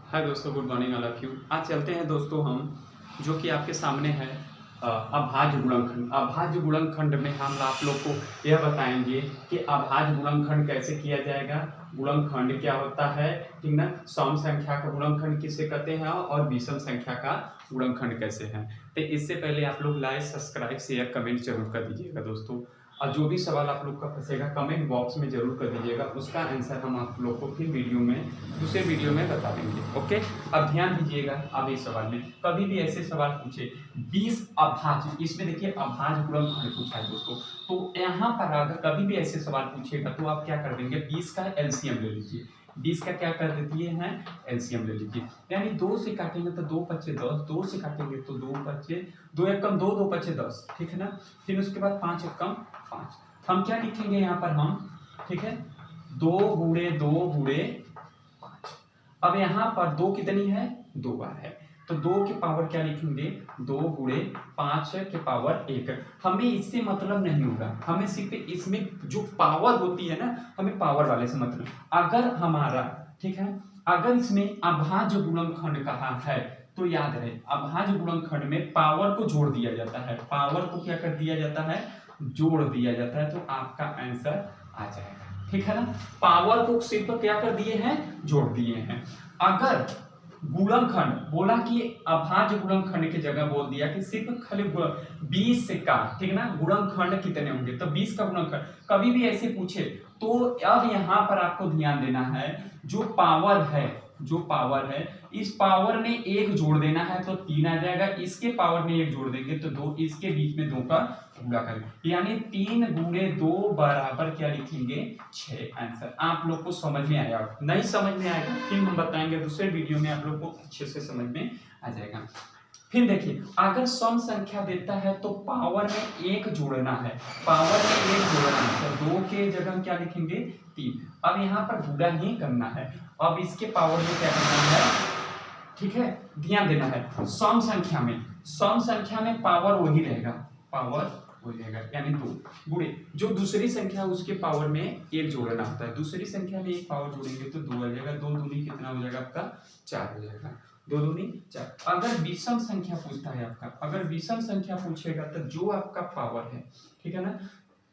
हाय दोस्तों, good morning all of you. आज चलते हैं दोस्तों हम जो कि आपके सामने है अभाज्य गुणनखंड। अभाज्य गुणनखंड में हम आप लोग को यह बताएंगे कि अभाज्य गुणनखंड कैसे किया जाएगा। गुणनखंड क्या होता है, ठीक ना। सम संख्या का गुणनखंड किसे कहते हैं और विषम संख्या का गुणनखंड कैसे है। तो इससे पहले आप लोग लाइक, सब्सक्राइब, शेयर, कमेंट जरूर कर दीजिएगा दोस्तों। और जो भी सवाल आप लोग का फंसेगा कमेंट बॉक्स में जरूर कर दीजिएगा, उसका आंसर हम आप लोग को फिर दूसरे वीडियो में बता देंगे। ओके, अब ध्यान दीजिएगा। अब इस सवाल में कभी भी ऐसे सवाल पूछे 20 अभाज्य, इसमें देखिए अभाज्य गुणनखंड पूछा है दोस्तों। तो यहाँ पर अगर कभी भी ऐसे सवाल पूछेगा तो आप क्या कर देंगे, 20 का एलसीएम ले लीजिए। 20 का क्या कर देती है एलसीएम ले लीजिए। यानी 2 से काटेंगे तो 2 पच्चे 10, 2 से काटेंगे तो 2 पच्चे 2, एक कम 2, 2 पच्चे 10, ठीक है ना। फिर उसके बाद 5 एक कम 5। हम क्या लिखेंगे यहाँ पर हम, ठीक है, 2 गुणे 2 गुणे 5। अब यहाँ पर 2 कितनी है, 2 बार है, तो 2 के पावर क्या लिखेंगे, 2 गुणे 5 के पावर 1। हमें इससे मतलब नहीं होगा, हमें सिर्फ इसमें जो पावर होती है ना, हमें पावर वाले से मतलब। अगर हमारा, ठीक है, अगर इसमें अभाज्य गुणनखंड कहा है तो याद रहे अभाज्य गुणनखंड में पावर को जोड़ दिया जाता है। पावर को क्या कर दिया जाता है, जोड़ दिया जाता है, तो आपका आंसर आ जाएगा, ठीक है ना। पावर को सिर्फ क्या कर दिए हैं, जोड़ दिए हैं। अगर गुणनखंड बोला कि अभाज्य गुणनखंड की जगह बोल दिया कि सिर्फ खाली 20 का, ठीक ना, गुणनखंड कितने होंगे, तो 20 का गुणनखंड कभी भी ऐसे पूछे तो अब यहाँ पर आपको ध्यान देना है, जो पावर है, जो पावर है, इस पावर में 1 जोड़ देना है तो 3 आ जाएगा। इसके पावर में 1 जोड़ देंगे तो 2, इसके बीच में 2 का गुणा करेंगे, यानी 3 गुणे 2 बराबर क्या लिखेंगे, 6। आंसर आप लोग को समझ में आया। नहीं समझ में आएगा फिर हम बताएंगे दूसरे वीडियो में, आप लोग को अच्छे से समझ में आ जाएगा। फिर देखिए, अगर सम संख्या देता है तो पावर में 1 जोड़ना है, पावर में 1 जोड़ना है, तो 2 के जगह हम क्या लिखेंगे, 3। अब यहाँ पर गुणा ही करना है। अब इसके पावर में क्या करना है, ठीक है, ध्यान देना है। सम संख्या में पावर वही रहेगा, पावर वही रहेगा, यानी 2 गुणे जो दूसरी संख्या उसके पावर में 1 जोड़ना होता है। दूसरी संख्या में 1 पावर जोड़ेंगे तो 2 आ जाएगा। 2 दूनी कितना हो जाएगा आपका, 4 हो जाएगा। 2 दूनी 4। अगर विषम संख्या पूछता है आपका, अगर विषम संख्या पूछेगा तो जो आपका पावर है, ठीक है ना,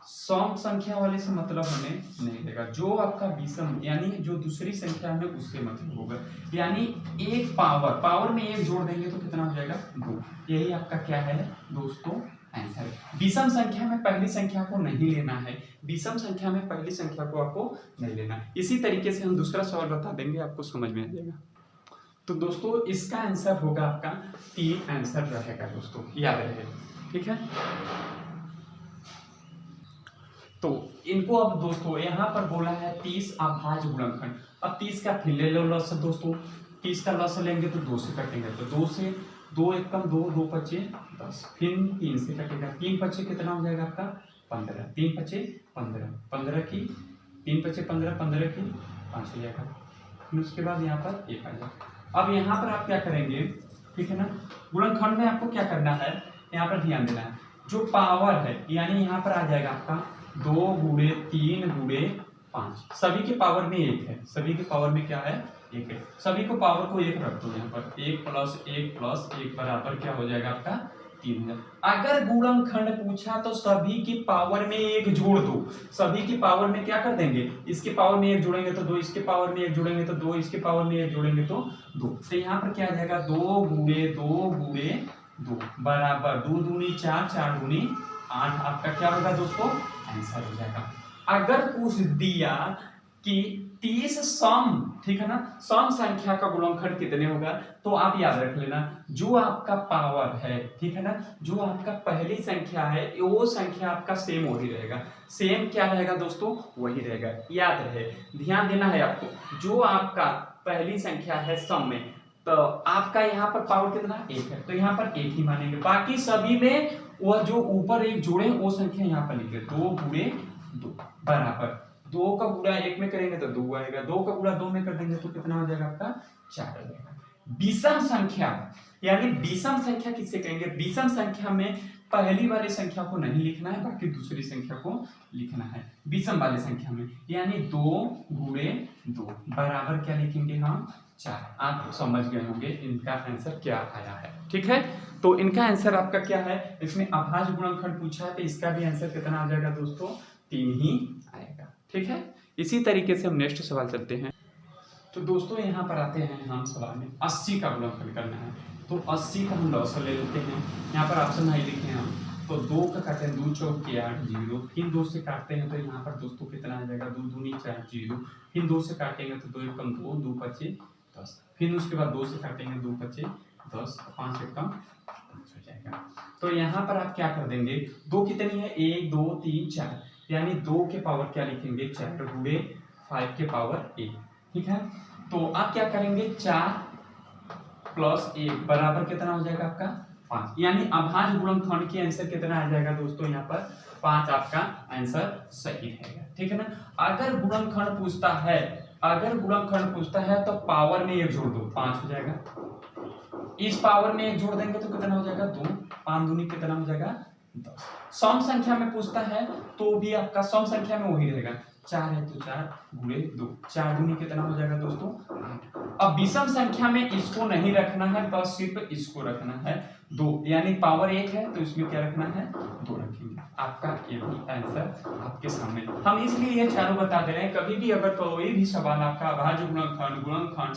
सम संख्या वाले से मतलब हमें नहीं देगा, जो आपका विषम यानी जो दूसरी संख्या में उससे मतलब होगा। यानी एक पावर में 1 जोड़ देंगे तो कितना हो जाएगा, 2। यही आपका क्या है दोस्तों, आंसर है। विषम संख्या में पहली संख्या को नहीं लेना है, विषम संख्या में पहली संख्या को आपको नहीं लेना। इसी तरीके से हम दूसरा सवाल बता देंगे, आपको समझ में आ जाएगा। तो दोस्तों इसका आंसर होगा आपका 3 आंसर रहेगा दोस्तों, याद रहे, ठीक है। तो इनको अब दोस्तों यहाँ पर बोला है 30 अभाज्य गुणनखंड। अब 30 का फिर ले लो लस दोस्तों, 30 का लस लेंगे तो 2 से कटेंगे, तो 2 से 2 एक कम 2, 2 पच्चे 10, फिर 3 से कटेगा, 3 पच्चे कितना हो जाएगा आपका 15, 3 पच्चे 15, 15 की 3 पच्चे 15, 15 की 5 हो जाएगा। फिर उसके बाद यहाँ पर 1 आ जाएगा। अब यहाँ पर आप क्या करेंगे, ठीक है ना, गुणनखंड में आपको क्या करना है, यहाँ पर ध्यान देना है, जो पावर है यानी यहाँ पर आ जाएगा आपका 2 गुणे 3 गुणे 5, सभी के पावर में 1 है, सभी के पावर में क्या है, 1 है। सभी को पावर को 1 रख दो यहाँ पर, 1 प्लस 1 प्लस 1 बराबर क्या हो जाएगा आपका 3 है। अगर गुणनखंड पूछा तो सभी की पावर में 1 जोड़ दो, सभी की पावर में क्या कर देंगे, इसके पावर में 1 जोड़ेंगे तो 2, इसके पावर में 1 जोड़ेंगे तो 2, इसके पावर में 1 जोड़ेंगे तो 2। तो यहाँ पर क्या आ जाएगा, 2 गुणे 2 गुणे 2 बराबर 2 दूनी 4, 4 दूनी 8। आपका क्या होगा दोस्तों, आंसर हो जाएगा। अगर पूछ दिया कि 30 सम, ठीक है ना, सम संख्या का गुणनखंड कितने होगा, तो आप याद रख लेना, जो आपका पावर है, ठीक है ना, जो आपका पहली संख्या है वो संख्या आपका सेम वही रहेगा। सेम क्या रहेगा दोस्तों, वही रहेगा, याद रहे, ध्यान देना है आपको। जो आपका पहली संख्या है सम में, तो आपका यहाँ पर पावर कितना 1 है, तो यहाँ पर 1 ही मानेंगे। बाकी सभी में वह जो ऊपर 1 जोड़े वो संख्या यहाँ पर लिखे, 2 गुणे 2 बराबर 2 का गुणा 1 में करेंगे तो 2 आएगा, 2 का गुणा 2 में कर देंगे तो कितना हो जाएगा आपका 4 आ जाएगा। विषम संख्या यानी विषम संख्या किससे कहेंगे, विषम संख्या में पहली वाली संख्या को नहीं लिखना है, बाकी दूसरी संख्या को लिखना है विषम वाली संख्या में, यानी 2 गुणे 2 बराबर क्या लिखेंगे हम 4। आप समझ गए होंगे इनका आंसर क्या आया है। ठीक है, तो इनका आंसर आपका क्या है, इसमें अभाज्य गुणनखंड पूछा है तो इसका भी आंसर कितना आ जाएगा दोस्तों, 3 ही आएगा। ठीक है, इसी तरीके से हम नेक्स्ट सवाल चलते हैं। तो दोस्तों यहाँ पर आते हैं हम सवाल में 80 का गुणनखंड करना है। तो 80 का हम लॉस ले लेते हैं, यहाँ पर ऑप्शन नहीं लिखे हैं हम, तो 2 का काटे हैं 2 चौक 8 0, फिर 2 से काटते हैं तो यहाँ पर दोस्तों कितना आ जाएगा 2 दूनी 4 0, फिर 2 से काटेंगे तो 2 एकम 2 2 पचे 10, फिर उसके बाद 2 से काटेंगे 2 पचे 10 5 एकम 5 हो जाएगा। तो यहाँ पर आप क्या कर देंगे, 2 कितनी है 1 2 3 4, यानी 2 के पावर क्या लिखेंगे 4 गुणे 5 के पावर 1। ठीक है, तो आप क्या करेंगे 4 प्लस 1 बराबर कितना हो जाएगा आपका 5, यानी अभाज्य गुणनखंड की आंसर कितना आ जाएगा दोस्तों, यहाँ पर 5 आपका आंसर सही रहेगा। ठीक है ना, अगर गुणनखंड पूछता है तो पावर में 1 जोड़ दो 5 हो जाएगा, इस पावर में 1 जोड़ देंगे तो कितना हो जाएगा 2, 5 दूनी कितना हो जाएगा 10। सम संख्या में पूछता है तो भी आपका सम संख्या में वही रहेगा, 4 है तो 4 गुणे 2, 4 दूनी कितना हो जाएगा दोस्तों 8। अब विषम संख्या में इसको नहीं रखना है, बस सिर्फ इसको रखना है 2, यानी पावर 1 है तो इसमें क्या रखना है 2 रखेंगे। आपका ये भी आंसर आपके सामने। हम इसलिए ये चारों बता दे रहे हैं, कभी भी अगर कोई भी सवाल आपका अभाज्य गुणनखंड, गुणनखंड,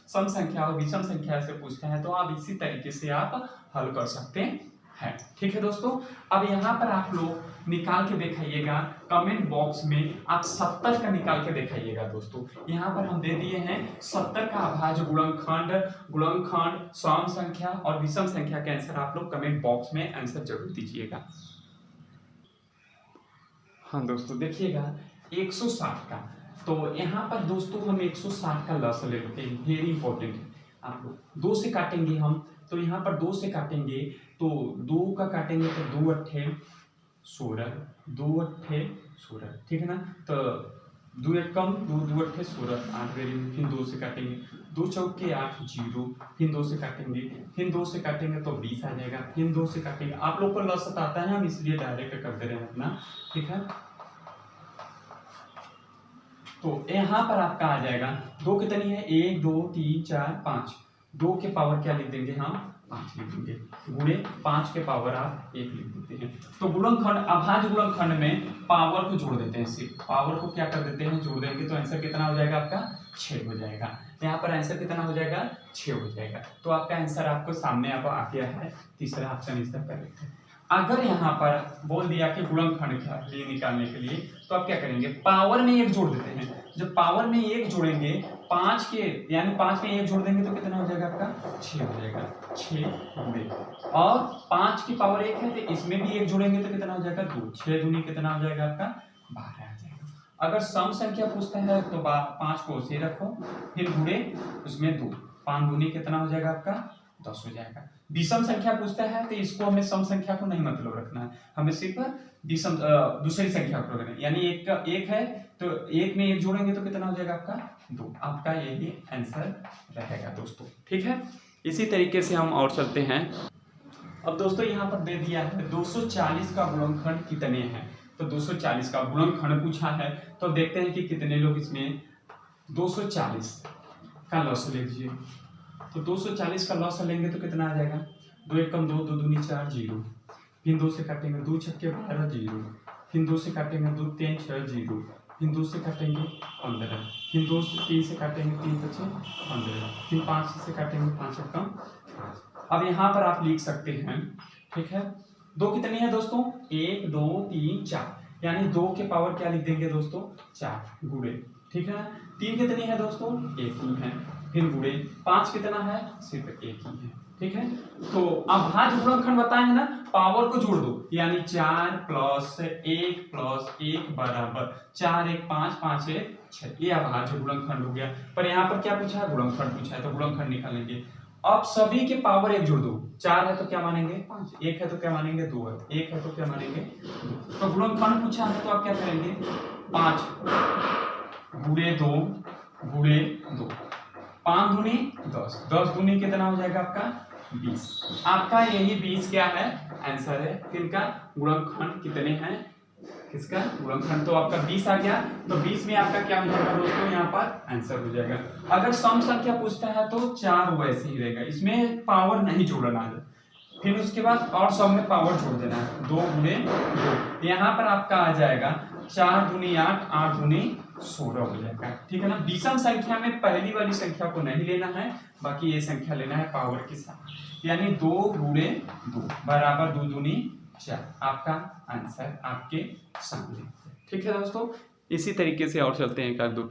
सम संख्या और विषम संख्या से पूछता है तो आप इसी तरीके से आप हल कर सकते हैं। ठीक है दोस्तों, अब यहाँ पर आप लोग निकाल के दिखाइएगा कमेंट बॉक्स में, आप 70 का निकाल के दिखाइएगा दोस्तों। यहाँ पर हम दे दिए हैं 70 का अभाज्य गुणनखंड, सम संख्या और विषम संख्या के आंसर आप लोग कमेंट बॉक्स में आंसर जरूर दीजिएगा। हाँ दोस्तों देखिएगा 160 का, तो यहाँ पर दोस्तों हम 160 का लस ले लेते हैं, वेरी इंपॉर्टेंट है। आप लोग 2 से काटेंगे हम, तो यहाँ पर 2 से काटेंगे तो 2 का काटेंगे तो 2 अट्ठे 16, 2 अट्ठे 16। ठीक है ना, तो 2 एकम 2 2 अट्ठे 16 8 वेरी, फिर 2 से काटेंगे 2 चौके 8 0, फिर 2 से काटेंगे, फिर 2 से काटेंगे तो 20 आ जाएगा, फिर 2 से काटेंगे। आप लोग को लसत आता है, हम इसलिए डायरेक्ट कर दे रहे हैं अपना। ठीक है, तो यहाँ पर आपका आ जाएगा 2 कितनी है 1 2 3 4 5, 2 के पावर क्या लिख देंगे हम 5 लिख देंगे, गुणे 5 के पावर आप 1 लिख देते हैं। तो गुणनखंड, अभाज्य गुणनखंड में पावर को जोड़ देते हैं, सिर्फ पावर को क्या कर देते हैं जोड़ देंगे, तो आंसर कितना हो जाएगा आपका 6 हो जाएगा। यहाँ पर आंसर कितना हो जाएगा 6 हो जाएगा। तो आपका आंसर आपको सामने आप आ गया है, तीसरा ऑप्शन इसका करेक्ट है। अगर यहाँ पर बोल दिया कि गुणनखंड के लिए निकालने के लिए, तो आप क्या करेंगे पावर में 1 जोड़ देते हैं। जब पावर में 1 जोड़ेंगे 5 के, यानी 5 में 1 जोड़ देंगे तो कितना हो जाएगा आपका 6 हो जाएगा, 6 गुणे, और 5 की पावर 1 है तो इसमें भी 1 जोड़ेंगे तो कितना हो जाएगा 2, 6 दूनी कितना हो जाएगा आपका 12 आ जाएगा। अगर सम संख्या पूछता है तो 5 को उसे रखो, फिर गुणे उसमें 2, 5 दूनी कितना हो जाएगा आपका 10 हो जाएगा। विषम संख्या पूछता है तो इसको हमें सम संख्या को नहीं मतलब रखना है, हमें सिर्फ विषम दूसरी संख्या को रखना है, यानी 1 है तो 1 में 1 जोड़ेंगे तो कितना हो जाएगा आपका 2। आपका यही आंसर रहेगा दोस्तों। ठीक है, इसी तरीके से हम और चलते हैं। अब दोस्तों यहाँ पर दे दिया है 240 का गुणनखंड कितने हैं, तो 240 का गुणनखंड पूछा है, तो देखते हैं कि कितने लोग इसमें 240 का लॉस ले लीजिए। तो 240 का लॉस लेंगे तो कितना आ जाएगा 2 एकम 2 2 दूनी 4 0, फिर 2 से काटेंगे 2 छक्के 12 0, फिर 2 से काटेंगे 2 3 6 0, फिर 2 से काटेंगे 15, फिर 2 से 3 से काटेंगे 3 5 15, फिर 5 से काटेंगे 5 एकम 5। अब यहाँ पर आप लिख सकते हैं। ठीक है, 2 कितनी है दोस्तों 1 2 3 4, यानी 2 के पावर क्या लिख देंगे दोस्तों 4 गुणे। ठीक है ना, 3 कितनी है दोस्तों 1 ही है, फिर गुणे 5 कितना है सिर्फ 1 ही है। ठीक है, तो अभाज्य गुणनखंड बताए हैं ना, पावर को जोड़ दो, यानी 4 प्लस 1 प्लस 1 बराबर 4 1 5 5 1 6, ये अभाज्य गुणनखंड हो गया। पर यहाँ पर क्या पूछा है गुणनखंड पूछा है, तो गुणनखंड निकालेंगे। अब सभी के पावर 1 जोड़ दो, 4 है तो क्या मानेंगे 5, 1 है तो क्या मानेंगे 2 है, 1 है तो क्या मानेंगे 2। तो गुणनखंड पूछा है तो आप क्या करेंगे 5 गुणे 2 गुणे 2, 5 दूनी 10, 10 दूनी कितना हो जाएगा आपका 20। आपका यही 20 क्या है, आंसर है। किनका गुणनखंड कितने हैं, किसका गुणनखंड, तो आपका 20 आ गया। तो 20 में आपका क्या हो जाएगा दोस्तों, यहाँ पर आंसर हो जाएगा। अगर सम संख्या पूछता है तो 4 वैसे ही रहेगा, इसमें पावर नहीं जोड़ना है। फिर उसके बाद और सब में पावर जोड़ देना है, 2 गुणे 2। यहाँ पर आपका आ जाएगा 4 दूनी 8, 8 दूनी 16 हो जाएगा, ठीक है ना। विषम संख्या में पहली वाली संख्या को नहीं लेना है, बाकी ये संख्या लेना है पावर के साथ, यानी 2 गुणे 2 बराबर 2 दूनी 4। आपका आंसर आपके सामने, ठीक है दोस्तों। इसी तरीके से और चलते हैं एक आध दो